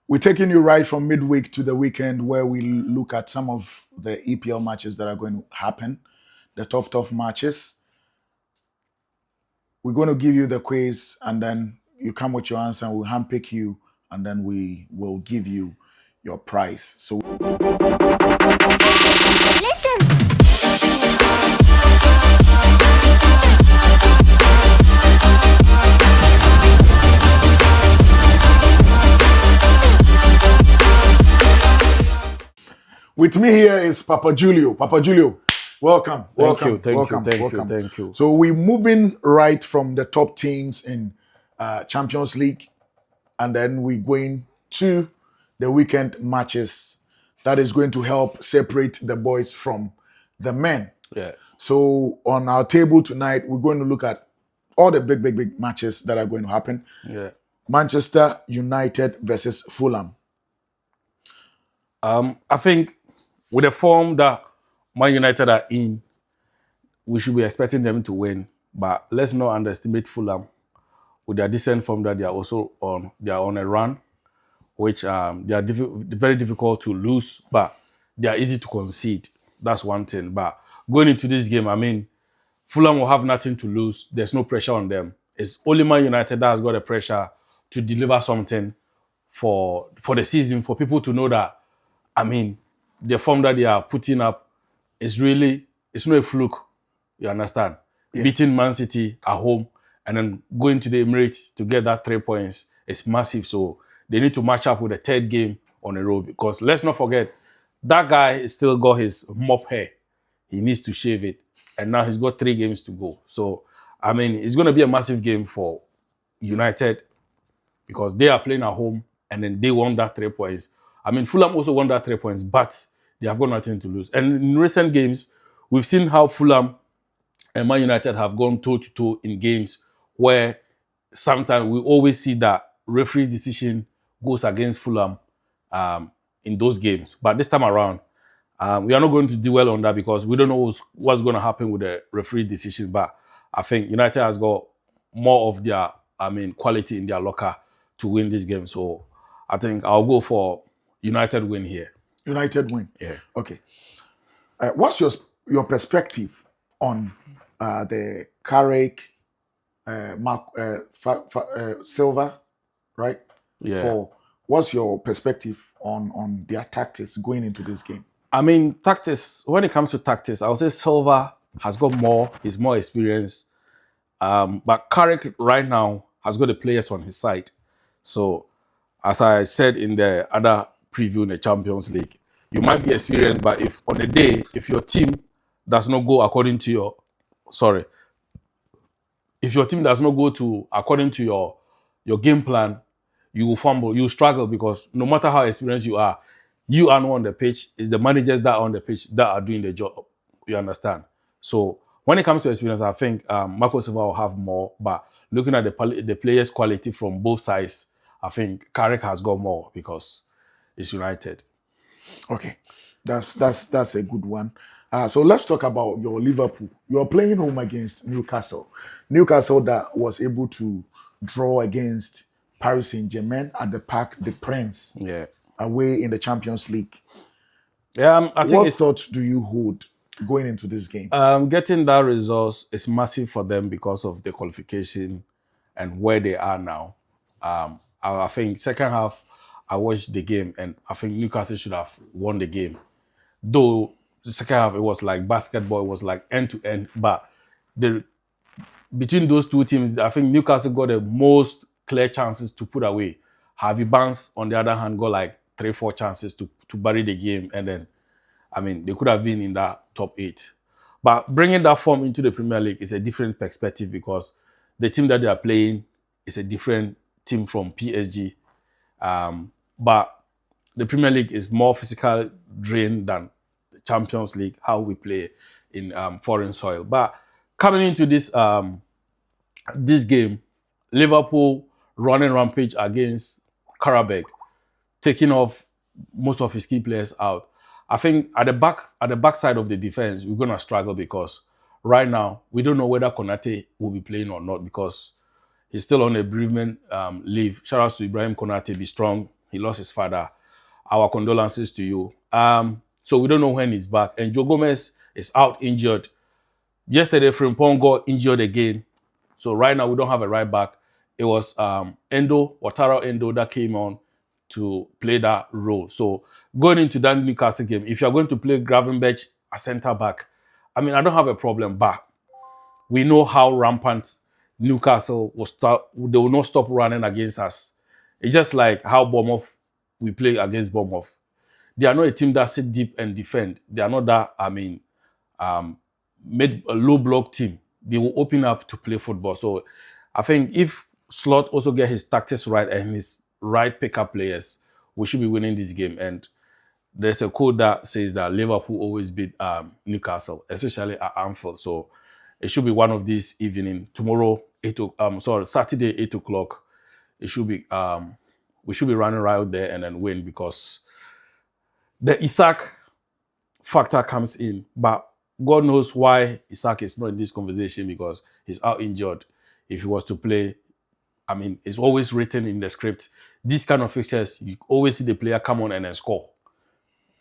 We're taking you right from midweek to the weekend where we look at some of the EPL matches that are going to happen, the tough matches. We're going to give you the quiz and then you come with your answer and we'll handpick you and then we will give you your prize. So with me here is Papa Julio. Papa Julio, welcome. Thank you. So we're moving right from the top teams in Champions League, and then we're going to the weekend matches. That is going to help separate the boys from the men. Yeah. So on our table tonight, we're going to look at all the big matches that are going to happen. Yeah. Manchester United versus Fulham. I think with the form that Man United are in, we should be expecting them to win. But let's not underestimate Fulham with their decent form that they are also on. They are on a run, which they are very difficult to lose, but they are easy to concede. That's one thing. But going into this game, I mean, Fulham will have nothing to lose. There's no pressure on them. It's only Man United that has got the pressure to deliver something for the season, for people to know that, I mean, the form that they are putting up is really, it's not a fluke. You understand? Yeah. Beating Man City at home and then going to the Emirates to get that 3 points is massive. So they need to match up with the third game on a row because let's not forget, that guy still got his mop hair. He needs to shave it. And now he's got 3 games to go. So, I mean, it's going to be a massive game for United because they are playing at home and then they won that 3 points. I mean, Fulham also won that 3 points, but they have got nothing to lose. And in recent games, we've seen how Fulham and Man United have gone toe-to-toe in games where sometimes we always see that referee's decision goes against Fulham in those games. But this time around, we are not going to do well on that because we don't know what's going to happen with the referee's decision. But I think United has got more of their, quality in their locker to win this game. So I think I'll go for United win here. United win. Yeah. Okay. What's your perspective on the Carrick, Silva, right? Yeah. What's your perspective on their tactics going into this game? I mean, tactics, when it comes to tactics, I would say Silva has got more, he's more experienced. But Carrick right now has got the players on his side. So, as I said in the other preview in the Champions League, you might be experienced, but if on a day, if your team does not go according to your, if your team does not go according to your game plan, you will fumble, you will struggle because no matter how experienced you are not on the pitch. It's the managers that are on the pitch that are doing the job. You understand? So when it comes to experience, I think Marco Silva will have more. But looking at the players' quality from both sides, I think Carrick has got more because it's United. Okay, that's a good one. So let's talk about your Liverpool. You're playing home against Newcastle. Newcastle that was able to draw against Paris Saint-Germain at the Parc des Princes. Yeah. Away in the Champions League. Yeah, I think what thoughts do you hold going into this game? Getting that result is massive for them because of the qualification and where they are now. I think second half, I watched the game and I think Newcastle should have won the game. Though the second half, it was like basketball, it was like end to end. But between those two teams, I think Newcastle got the most clear chances to put away. Harvey Barnes, on the other hand, got like 3-4 chances to bury the game. And then, I mean, they could have been in that top 8. But bringing that form into the Premier League is a different perspective because the team that they are playing is a different team from PSG. But the Premier League is more physical drain than the Champions League, how we play in foreign soil. But coming into this game, Liverpool running rampage against Karabakh, taking off most of his key players out. I think at the back side of the defense, we're gonna struggle because right now we don't know whether Konate will be playing or not because he's still on a bereavement leave. Shout out to Ibrahim Konate, be strong. he lost his father. Our condolences to you. So we don't know when he's back. And Joe Gomez is out injured. Yesterday, Frimpong got injured again. So right now we don't have a right back. It was Watara Endo that came on to play that role. So going into that Newcastle game, if you're going to play Gravenberch as centre back, I mean, I don't have a problem, but we know how rampant Newcastle will start. They will not stop running against us. It's just like how Bournemouth, we play against Bournemouth. They are not a team that sit deep and defend. They are not that, made a low block team. They will open up to play football. So I think if Slot also get his tactics right and his right pickup players, we should be winning this game. And there's a quote that says that Liverpool always beat Newcastle, especially at Anfield. So it should be one of these evening. Tomorrow, Saturday, 8 o'clock. It should be we should be running right out there and then win, because the Isaac factor comes in. But God knows why Isaac is not in this conversation, because he's out injured. If he was to play, I mean, it's always written in the script. These kind of fixtures, you always see the player come on and then score.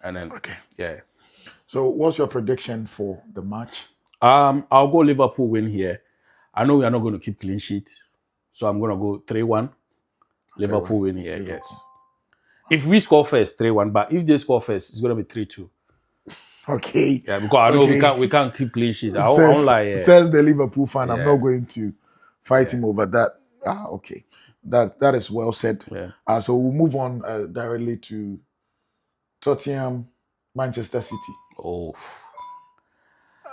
And then, yeah. So what's your prediction for the match? I'll go Liverpool win here. I know we are not going to keep clean sheet, so I'm going to go 3-1. Liverpool win here, yes. If we score first, 3-1, but if they score first, it's going to be 3-2. Okay. Yeah, because I know we can't keep clean sheet. I won't lie. Yeah. Says the Liverpool fan. I'm not going to fight him over that. Okay. That is well said. Yeah. So we'll move on directly to Tottenham, Manchester City. Oh.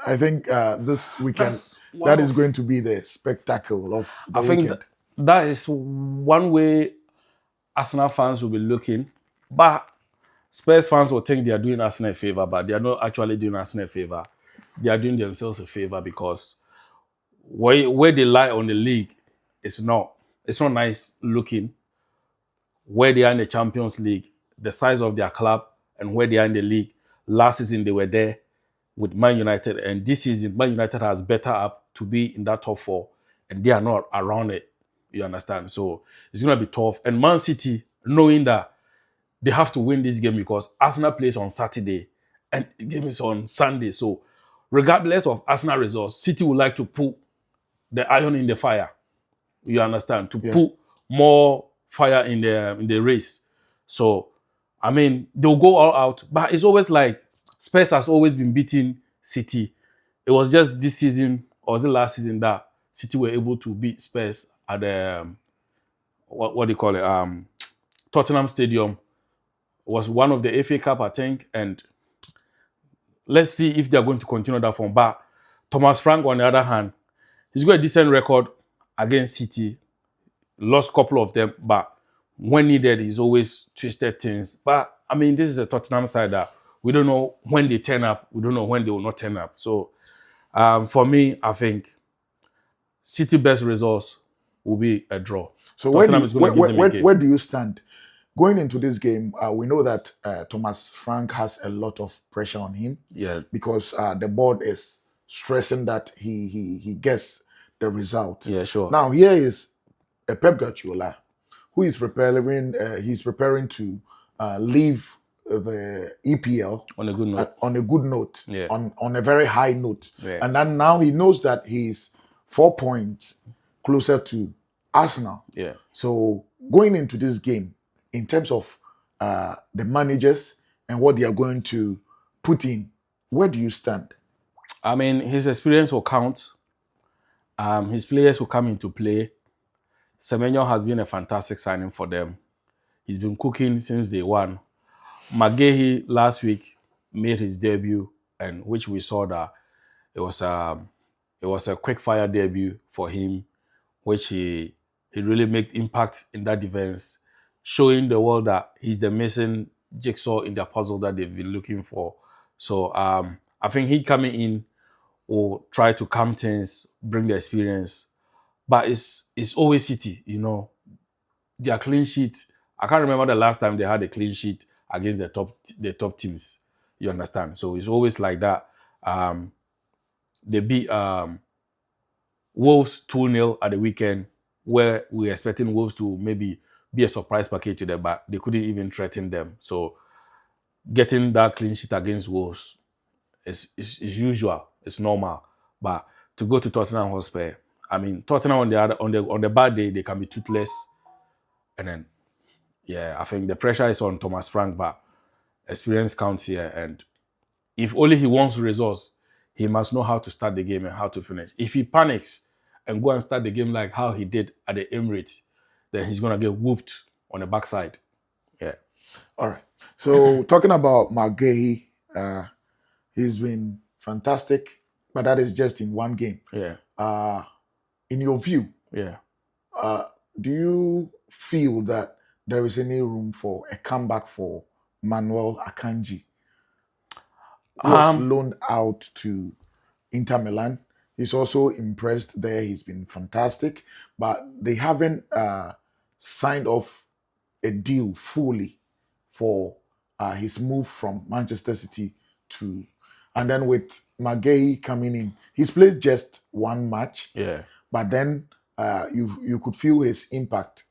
I think this weekend that is going to be the spectacle of the weekend. Think that is one way Arsenal fans will be looking, but Spurs fans will think they are doing Arsenal a favor, but they are not actually doing Arsenal a favor. They are doing themselves a favor, because where they lie on the league, it's not nice looking. Where they are in the Champions League, the size of their club, and where they are in the league. Last season they were there with Man United, and this season Man United has better up to be in that top 4, and they are not around it. You understand? So it's gonna be tough. And Man City, knowing that they have to win this game, because Arsenal plays on Saturday and the game is on Sunday. So regardless of Arsenal results, City would like to put the iron in the fire. You understand? To put more fire in the race. So I mean, they'll go all out, but it's always like Spurs has always been beating City. It was just this season, or was it last season, that City were able to beat Spurs at the what do you call it? Tottenham Stadium. Was one of the FA Cup, I think, and let's see if they're going to continue that form. But Thomas Frank, on the other hand, he's got a decent record against City. Lost a couple of them, but when needed, he's always twisted things. But I mean, this is a Tottenham side that we don't know when they turn up. We don't know when they will not turn up. So for me, I think City best results will be a draw. So where do you stand? Going into this game, we know that Thomas Frank has a lot of pressure on him. Yeah. Because the board is stressing that he gets the result. Yeah, sure. Now here is Pep Guardiola, who is preparing. He's preparing to leave the EPL on a good note. On a good note. Yeah. On a very high note. Yeah. And then now he knows that he's 4 points closer to Arsenal. Yeah. So going into this game, in terms of the managers and what they are going to put in, where do you stand? I mean, his experience will count. His players will come into play. Semenyo has been a fantastic signing for them. He's been cooking since day one. Maguire last week made his debut, and which we saw that it was a quick fire debut for him, which he really made impact in that defense, showing the world that he's the missing jigsaw in the puzzle that they've been looking for. So I think he coming in will try to calm things, bring the experience. But it's always City, you know. Their clean sheet. I can't remember the last time they had a clean sheet against the top teams. You understand? So it's always like that. They beat Wolves 2-0 at the weekend, where we're expecting Wolves to maybe be a surprise package to them, but they couldn't even threaten them. So getting that clean sheet against Wolves is usual, it's normal. But to go to Tottenham Hotspur, I mean, Tottenham on the bad day they can be toothless, and then yeah, I think the pressure is on Thomas Frank, but experience counts here. And if only he wants results, he must know how to start the game and how to finish. If he panics and go and start the game like how he did at the Emirates, then he's gonna get whooped on the backside. Yeah. All right. So talking about McGahey, he's been fantastic, but that is just in one game. Yeah. In your view, Yeah. do you feel that there is any room for a comeback for Manuel Akanji, who was loaned out to Inter Milan? He's also impressed there. He's been fantastic, but they haven't signed off a deal fully for his move from Manchester City to, and then with McGahey coming in, he's played just one match, Yeah. but then you could feel his impact.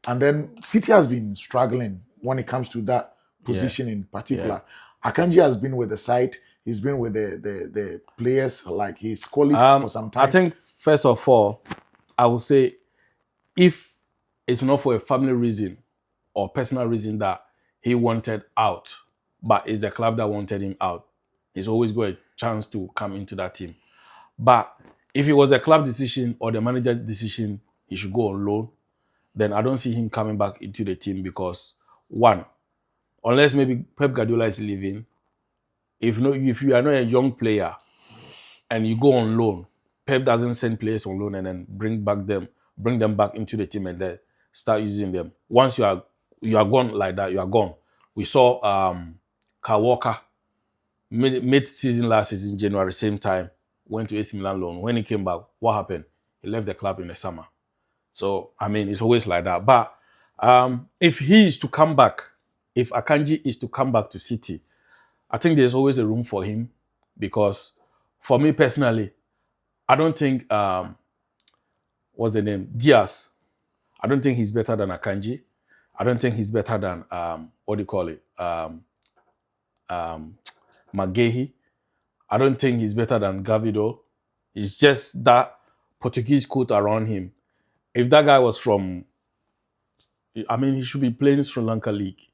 And then City has been struggling when it comes to that position in particular. Akanji has been with the side. He's been with the players, like his colleagues, for some time. I think first of all, I would say if it's not for a family reason or personal reason that he wanted out, but it's the club that wanted him out, he's always got a chance to come into that team. But if it was a club decision or the manager decision, he should go on loan, then I don't see him coming back into the team because, one, unless maybe Pep Guardiola is leaving, if you are not a young player and you go on loan, Pep doesn't send players on loan and then bring them back into the team and then start using them. Once you are gone like that, you are gone. We saw Kyle Walker mid-season last season, January, same time, went to AC Milan loan. When he came back, what happened? He left the club in the summer. So, I mean, it's always like that. But if he is to come back, if Akanji is to come back to City, I think there's always a room for him because for me personally, I don't think, what's the name? Diaz. I don't think he's better than Akanji. I don't think he's better than, what do you call it? McGahey. I don't think he's better than Gavido. It's just that Portuguese coat around him. If that guy was from, I mean, he should be playing Sri Lanka League.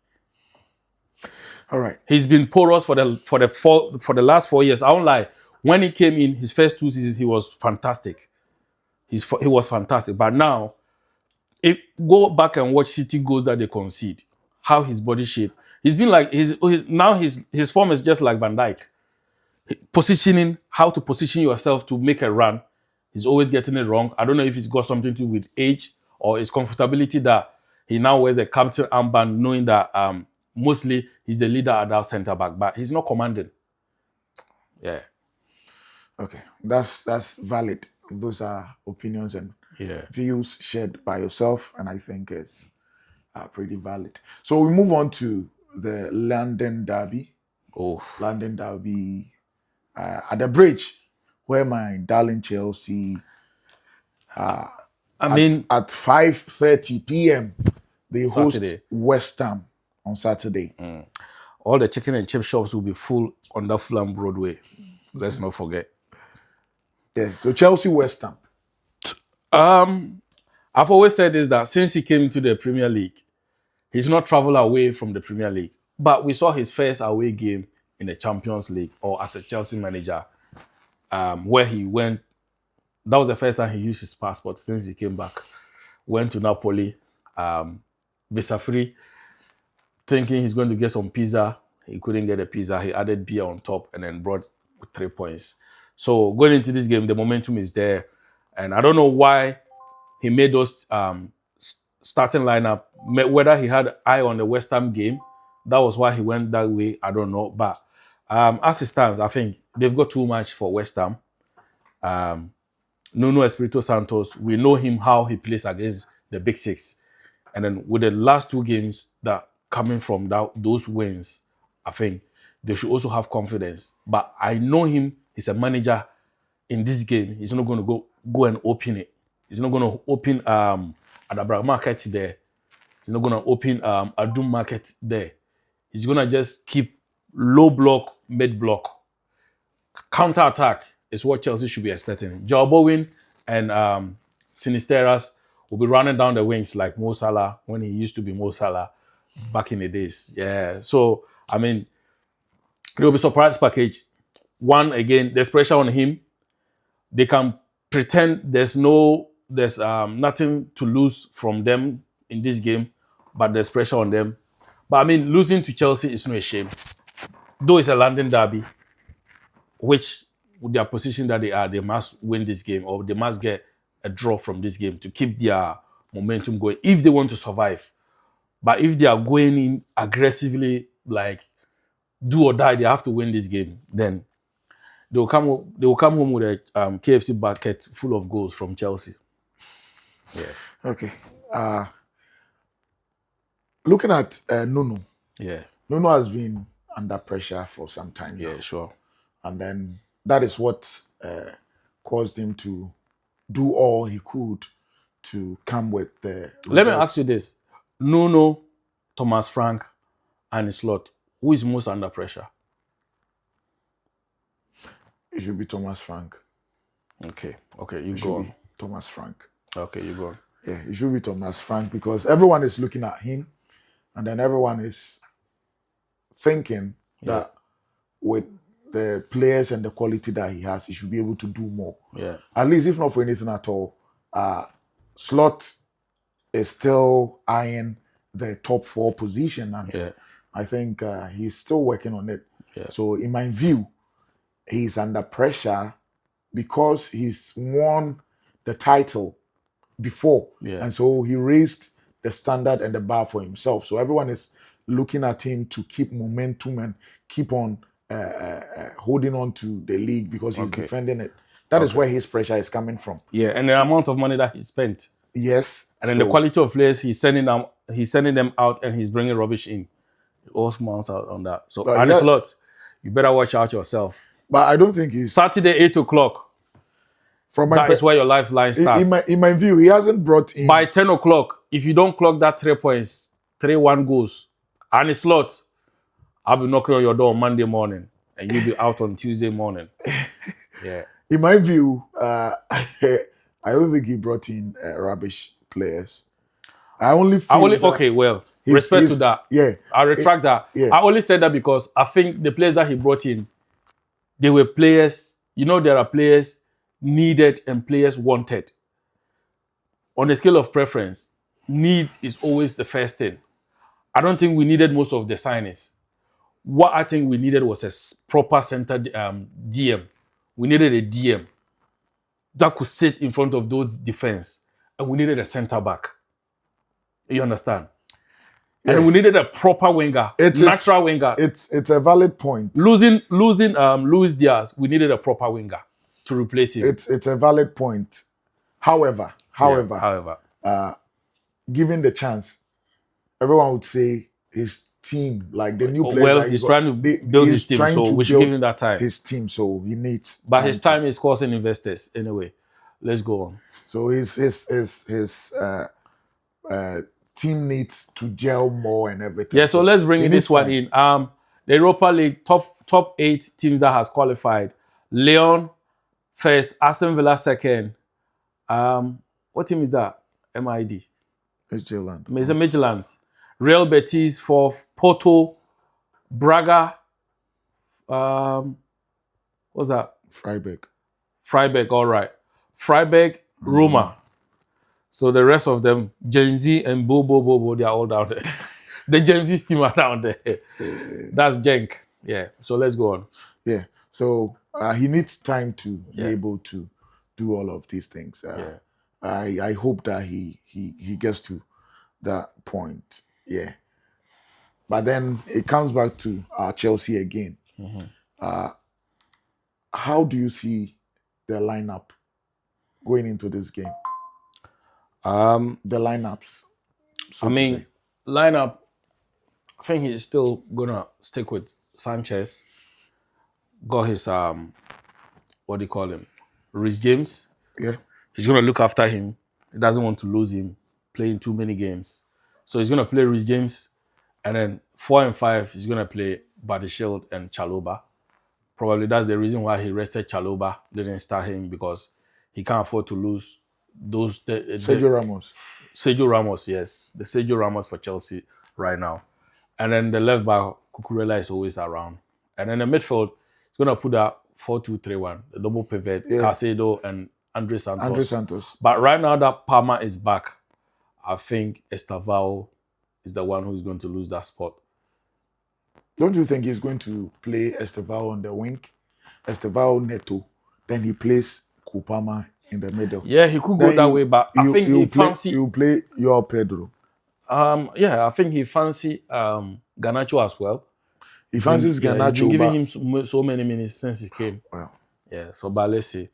All right. He's been porous for the last 4 years. I won't lie. When he came in, his first 2 seasons, he was fantastic. He was fantastic. But now, go back and watch City goals that they concede. How his body shape. He's been like his form is just like Van Dijk. Positioning, how to position yourself to make a run. He's always getting it wrong. I don't know if it's got something to do with age or his comfortability that he now wears a captain armband, knowing that mostly he's the leader at that centre back, but he's not commanding. Yeah. Okay, that's valid. Those are opinions and views shared by yourself, and I think it's pretty valid. So we move on to the London Derby. London Derby at the bridge, where my darling Chelsea, at 5:30 p.m. they host West Ham on Saturday. All the chicken and chip shops will be full on the Fulham Broadway. Let's not forget. Yeah, so Chelsea West Ham. I've always said this, that since he came into the Premier League, he's not traveled away from the Premier League. But we saw his first away game in the Champions League or as a Chelsea manager, where he went. That was the first time he used his passport since he came back. Went to Napoli, visa free, thinking he's going to get some pizza. He couldn't get a pizza. He added beer on top and then brought 3 points. So going into this game, the momentum is there. And I don't know why he made those starting lineup. Whether he had eye on the West Ham game, that was why he went that way. I don't know. But as it stands, I think they've got too much for West Ham. Nuno Espirito Santos, we know him how he plays against the Big Six. And then with the last 2 games that coming from those wins, I think they should also have confidence. But I know him, he's a manager in this game. He's not going to go and open it. He's not going to open at the black market there He's not gonna open a doom market there. He's gonna just keep low block, mid block. Counter attack is what Chelsea should be expecting. Joe Bowen and Sinisteras will be running down the wings like Mo Salah when he used to be Mo Salah back in the days. Yeah. So I mean, it will be surprise package. One again, there's pressure on him. They can pretend there's nothing to lose from them in this game, but there's pressure on them. But I mean, losing to Chelsea is no a shame. Though it's a London derby, which with their position that they are, they must win this game or they must get a draw from this game to keep their momentum going if they want to survive. But if they are going in aggressively, like do or die, they have to win this game, then they will come home with a KFC bucket full of goals from Chelsea. Yeah. Okay. Looking at Nuno. Yeah. Nuno has been under pressure for some time now. Yeah, sure. And then that is what caused him to do all he could to come with the Let me result. ask you this. Nuno, Thomas Frank, and Slot, who is most under pressure? It should be Thomas Frank. Okay, you It go should on. be Thomas Frank. Okay, you go on. Yeah, it should be Thomas Frank because everyone is looking at him and then everyone is thinking that with the players and the quality that he has, he should be able to do more. Yeah. At least, if not for anything at all, Slot is still eyeing the top 4 position, and Yeah. I think he's still working on it. Yeah. So, in my view, he's under pressure because he's won the title before, Yeah. and so he raised the standard and the bar for himself. So everyone is looking at him to keep momentum and keep on holding on to the league because he's Okay. defending it. That is where his pressure is coming from. Yeah, and the amount of money that he spent. Yes. And then the quality of players he's sending them out and he's bringing rubbish in. It all smells out on that. So But and yeah. it's a lot. You better watch out yourself. But I don't think he's Saturday, 8 o'clock. from my That is where your lifeline starts. in my view, he hasn't brought in By 10 o'clock, if you don't clock that 3 points, 3-1 goals, and it's lot, I'll be knocking on your door on Monday morning and you'll be out on Tuesday morning. Yeah. in my view, I don't think he brought in rubbish players. I only feel that Okay, well, he's- respect to he's- that. Yeah. I retract that. yeah. I only said that because I think the players that he brought in, they were players, there are players needed and players wanted. On a scale of preference, need is always the first thing. I don't think we needed most of the signings. What I think we needed was a proper center DM. We needed a DM that could sit in front of those defense, and we needed a center back. You understand? Yeah. And we needed a proper winger, natural winger. It's a valid point. Losing Luis Diaz, we needed a proper winger to replace him. It's a valid point. However, given the chance, everyone would say his team, like the new players. Well, that he's got, trying to build his team, trying so to we should build give him that time. his team, so he needs. But his time is causing investors anyway. Let's go on. So his team needs to gel more and everything. Yeah, so let's bring he this needs one time. in. The Europa League top 8 teams that has qualified. Lyon first, Aston Villa second. What team is that? MID. It's Jalen. It's the Midlands. Real Betis fourth. Porto, Braga. What's that? Freiburg, all right. Freiburg, Roma. So the rest of them, Gen Z and Bobo, they are all down there. The Gen Z team are down there. That's Genk. Yeah. So let's go on. Yeah. So he needs time to be able to do all of these things. I hope that he gets to that point. Yeah. But then it comes back to Chelsea again. How do you see the lineup going into this game? The lineups. so I to mean, say. lineup, I think he's still gonna stick with Sanchez. Got his what do you call him? Rhys James. Yeah. He's gonna look after him. He doesn't want to lose him playing too many games. So he's going to play Rhys James. And then 4 and 5, he's going to play Badishield and Chalobah. Probably that's the reason why he rested Chalobah, didn't start him, because he can't afford to lose those. Sergio Ramos. Sergio Ramos, yes. The Sergio Ramos for Chelsea right now. And then the left back, Cucurella, is always around. And then the midfield, he's going to put a 4-2-3-1, the double pivot, Caicedo and Andre Santos. But right now that Palmer is back, I think Estevao is the one who's going to lose that spot. Don't you think he's going to play Estevao on the wing? Estevao Neto. Then he plays Kupama in the middle. Yeah, he could go that way, but I think he fancy... He'll play your Pedro. Yeah, I think he fancy Garnacho as well. He fancies Garnacho. He's been giving him so many minutes since he came. Wow. Yeah, so but let's see.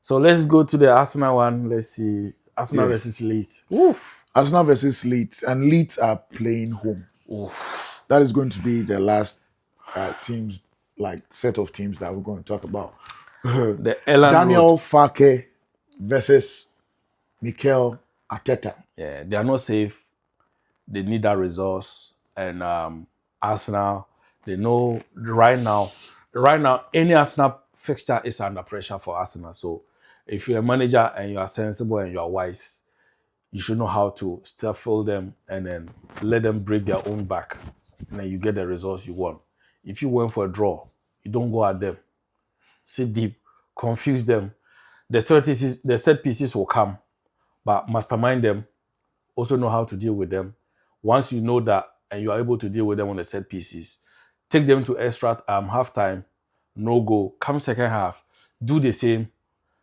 So let's go to the Arsenal one. Let's see. Arsenal versus Leeds. Oof. Arsenal versus Leeds. And Leeds are playing home. Oof. That is going to be the last teams, like set of teams that we're going to talk about. The Daniel Farke versus Mikel Arteta. Yeah, they are not safe. They need that resource. And Arsenal, they know right now, any Arsenal fixture is under pressure for Arsenal. So if you're a manager and you are sensible and you are wise, you should know how to stifle them and then let them break their own back. And then you get the results you want. If you went for a draw, you don't go at them. Sit deep, confuse them. The set pieces will come, but mastermind them. Also know how to deal with them. Once you know that and you are able to deal with them on the set pieces, take them to extra half time, no goal, come second half, do the same.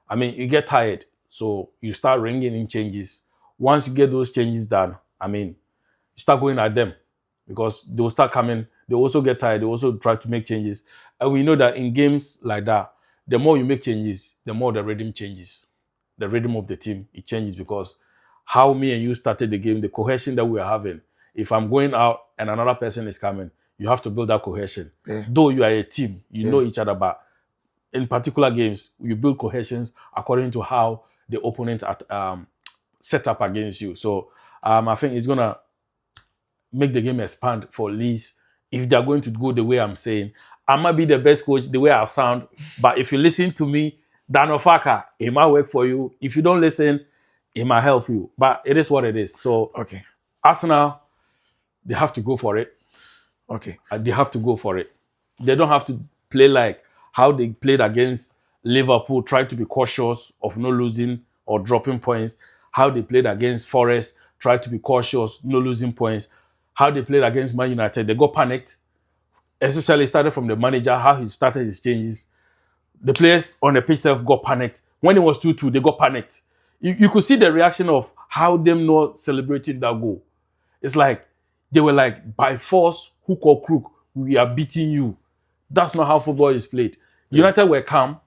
I mean, you get tired, so you start ringing in changes. Once you get those changes done, I mean, you start going at them because they will start coming. They also get tired. They also try to make changes. And we know that in games like that, the more you make changes, the more the rhythm changes. The rhythm of the team, it changes because how me and you started the game, the cohesion that we are having. If I'm going out and another person is coming, you have to build that cohesion. Yeah. Though you are a team, you know each other, but in particular games, you build cohesions according to how the opponent set up against you. So I think it's going to make the game expand for Leeds if they're going to go the way I'm saying. I might be the best coach the way I sound, but if you listen to me, Daniel Farke, it might work for you. If you don't listen, it might help you. But it is what it is. So Arsenal, they have to go for it. They have to go for it. They don't have to play like how they played against Liverpool, try to be cautious of not losing or dropping points. How they played against Forest, try to be cautious, no losing points. How they played against Man United, they got panicked. Especially started from the manager, how he started his changes. The players on the pitch got panicked. When it was 2-2, they got panicked. You could see the reaction of how them not celebrating that goal. It's like, they were like, by force, hook or crook, we are beating you. That's not how football is played. United were calm.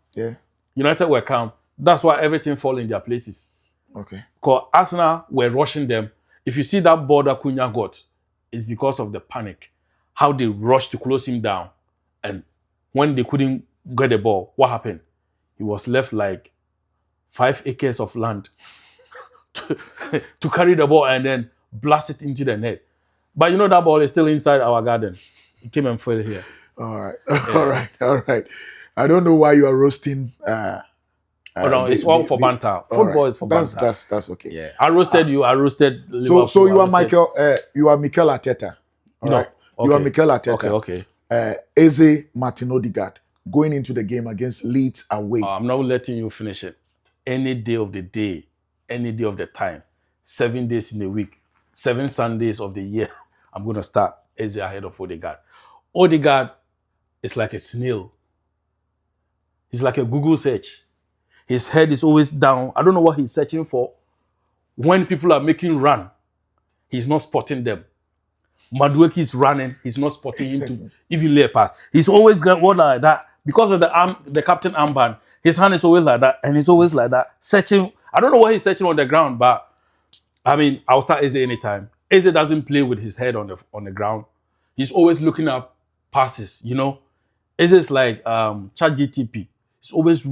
United were calm. That's why everything fall in their places. Because Arsenal were rushing them. If you see that ball that Cunha got, it's because of the panic. How they rushed to close him down. And when they couldn't get the ball, what happened? He was left like 5 acres of land to carry the ball and then blast it into the net. But you know that ball is still inside our garden. It came and fell here. All right. I don't know why you are roasting. No, it's all for banter. Football is for banter. That's okay. Yeah, I roasted you. I roasted Liverpool. So you are Mikel. You are Mikel Arteta. All right. You are Mikel Arteta. Okay. Eze Martin Odegaard going into the game against Leeds away. I'm not letting you finish it. Any day of the day, any day of the time, 7 days in a week, 7 Sundays of the year, I'm going to start Eze ahead of Odegaard. Odegaard is like a snail. He's like a Google search. His head is always down. I don't know what he's searching for. When people are making run, he's not spotting them. Madueke is running, he's not spotting him to even lay a pass. He's always going like that. Because of the captain armband, his hand is always like that, and he's always like that, searching. I don't know what he's searching on the ground, but I mean, I'll start Eze anytime. Eze doesn't play with his head on the ground. He's always looking up passes, you know. Eze is like ChatGTP. He's always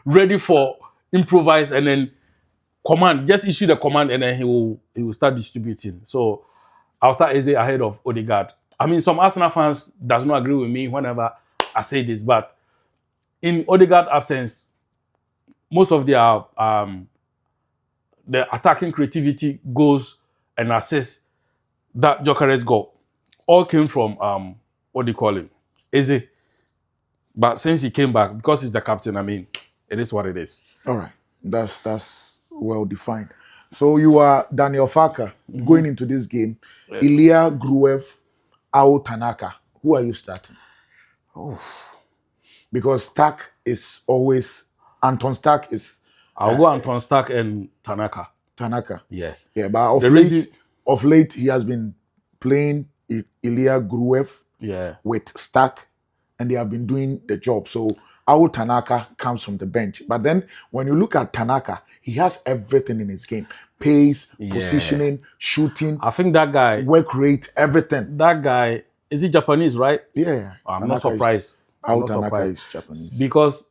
ready for improvise and then command, just issue the command, and then he will start distributing. So I'll start Eze ahead of Odegaard. I mean, some Arsenal fans does not agree with me whenever I say this, but in Odegaard's absence, most of their the attacking creativity, goals, and assists that Gyökeres got all came from what do you call him, Eze. But since he came back, because he's the captain, I mean, it is what it is. All right, that's well defined. So you are Daniel Farker going into this game. Yeah. Ilya Gruev, Ao Tanaka. Who are you starting? Oh. Because Stark is always Anton Stark is I'll go Anton Stark and Tanaka. Tanaka. Yeah. Yeah, but of late he has been playing Ilya Gruev with Stark, and they have been doing the job. So Ao Tanaka comes from the bench. But then when you look at Tanaka, he has everything in his game. Pace, positioning, shooting. I think that guy, work rate, everything. That guy, is he Japanese, right? Yeah. I'm not surprised. Ao Tanaka is Japanese. Because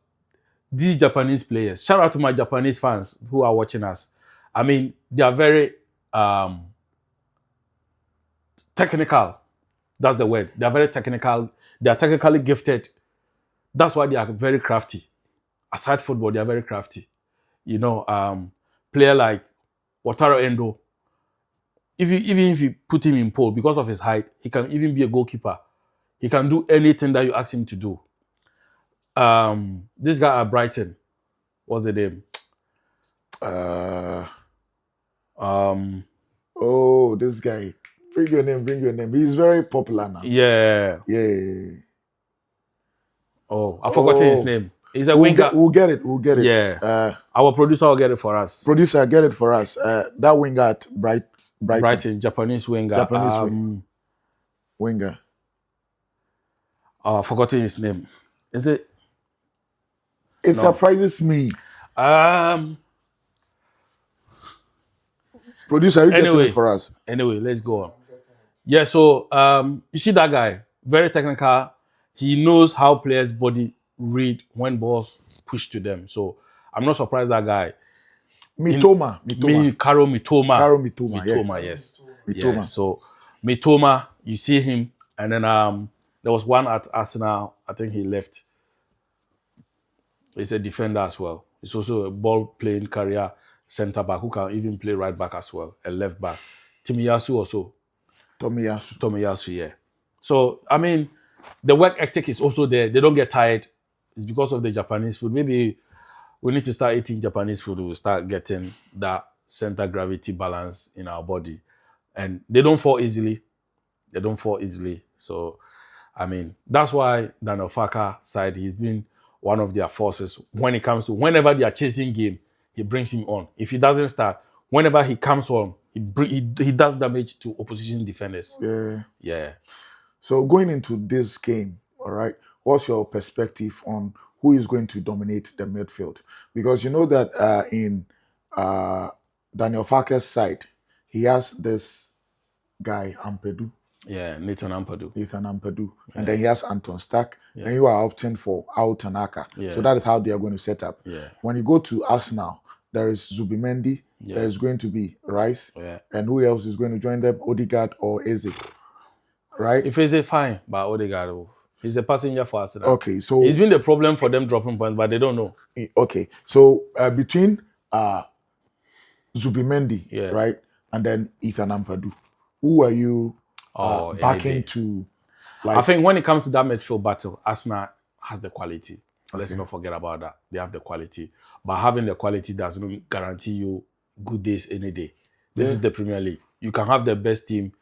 these Japanese players, shout out to my Japanese fans who are watching us. I mean, they are very technical. That's the word. They are very technical. They are technically gifted. That's why they are very crafty. Aside football, they are very crafty. You know, player like Wataru Endo, even if you put him in pole, because of his height, he can even be a goalkeeper. He can do anything that you ask him to do. This guy at Brighton, what's the name? This guy. Bring your name. He's very popular now. Yeah. Oh, I forgot his name. He's a winger. We'll get it. Yeah. Our producer will get it for us. Producer, get it for us. That winger at Brighton. Japanese winger. Winger. I forgot his name. Is it? It surprises me. Producer, you getting it for us? Anyway, let's go on. Yeah, so you see that guy, very technical. He knows how players' body read when balls push to them. So I'm not surprised that guy. Mitoma. Karo Mitoma. Yes. Mitoma. Yeah, so Mitoma, you see him, and then there was one at Arsenal. I think he left. He's a defender as well. He's also a ball-playing career centre back who can even play right back as well, a left back. Tomiyasu also. Tomiyasu, yeah. So, I mean, the work ethic is also there. They don't get tired. It's because of the Japanese food. Maybe we need to start eating Japanese food. We'll start getting that center gravity balance in our body. And they don't fall easily. So, I mean, that's why Daniel Farker side, he's been one of their forces when it comes to whenever they are chasing game, he brings him on. If he doesn't start, whenever he comes on, he does damage to opposition defenders. Yeah. So going into this game, all right, what's your perspective on who is going to dominate the midfield? Because you know that in Daniel Farker's side, he has this guy, Ampadu. Yeah, Nathan Ampadu. Yeah. And then he has Anton Stark. Yeah. And you are opting for Ao Tanaka. Yeah. So that is how they are going to set up. Yeah. When you go to Arsenal, there is Zubimendi. Yeah. There is going to be Rice. Yeah. And who else is going to join them? Odegaard or Eze. Right? If Eze, fine. But Odegaard, he's a passenger for Arsenal. Okay, so he's been the problem for them dropping points, but they don't know. Okay, so between Zubimendi, right, and then Ethan Ampadu, who are you backing to? I think when it comes to that midfield battle, Arsenal has the quality. Let's not forget about that. They have the quality. But having the quality does not guarantee you good days any day. This is the Premier League. You can have the best team,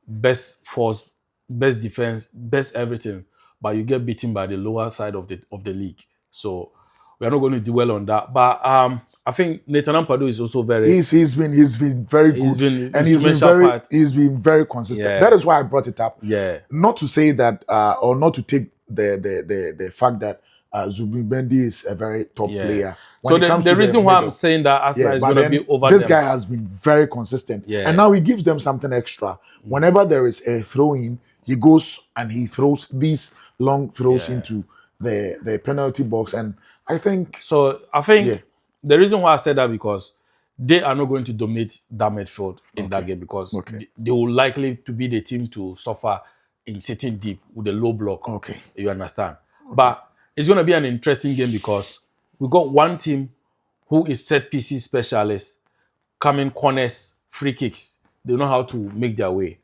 best force, best defense, best everything, but you get beaten by the lower side of the league. So we are not going to dwell on that. But I think Nathan Ampadu is also very. He's been very good, and he's been very consistent. Yeah. That is why I brought it up. Yeah. Not to say that or not to take the fact that Zubimendi is a very top player. So the reason why I'm saying that Arsenal is going to be over this guy has been very consistent. Yeah. And now he gives them something extra. Whenever there is a throw-in, he goes and he throws these long throws into the penalty box. And I think... So I think the reason why I said that because they are not going to dominate that midfield in that Okay. game because Okay. they will likely to be the team to suffer in sitting deep with a low block. Okay. You understand? But it's going to be an interesting game because we got one team who is set pieces specialist, coming corners, free kicks. They know how to make their way.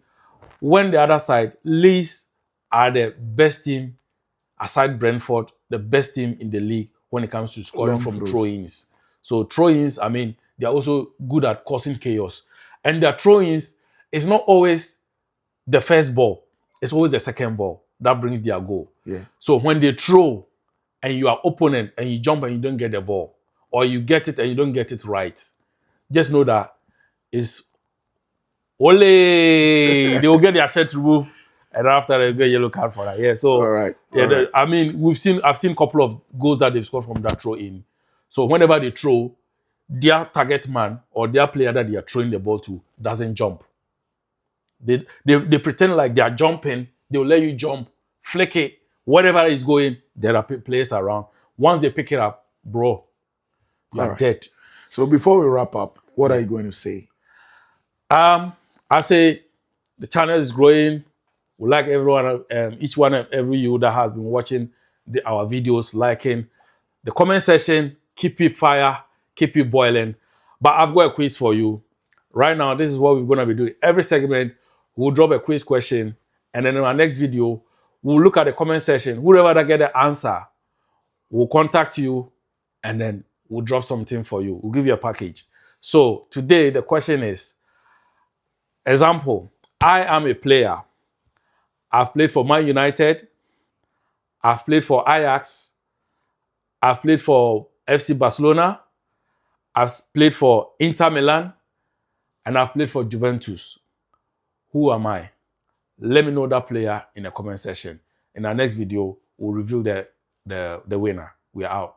When the other side, Leeds are the best team, aside Brentford, the best team in the league when it comes to scoring Long from throws. throw-ins. So throw-ins, I mean, they are also good at causing chaos. And their throw-ins is not always the first ball. It's always the second ball that brings their goal. Yeah. So when they throw and you are opponent and you jump and you don't get the ball, or you get it and you don't get it right, just know that it's ole. They will get their shirt removed, and after they get yellow card for that. Yeah. So All right. yeah, All right. I mean, I've seen a couple of goals that they've scored from that throw in. So whenever they throw, their target man or their player that they are throwing the ball to doesn't jump. They pretend like they are jumping. They will let you jump, flick it, whatever is going. There are players around. Once they pick it up, bro, you All are right. dead. So before we wrap up, what are you going to say? I say the channel is growing. We like everyone, each one and every you that has been watching our videos, liking the comment section. Keep it fire, keep it boiling. But I've got a quiz for you right now. This is what we're gonna be doing. Every segment, we'll drop a quiz question, and then in our next video, we'll look at the comment section. Whoever that get the answer, we'll contact you, and then we'll drop something for you. We'll give you a package. So today the question is. Example, I am a player. I've played for Man United. I've played for Ajax. I've played for FC Barcelona. I've played for Inter Milan. And I've played for Juventus. Who am I? Let me know that player in the comment section. In our next video, we'll reveal the winner. We are out.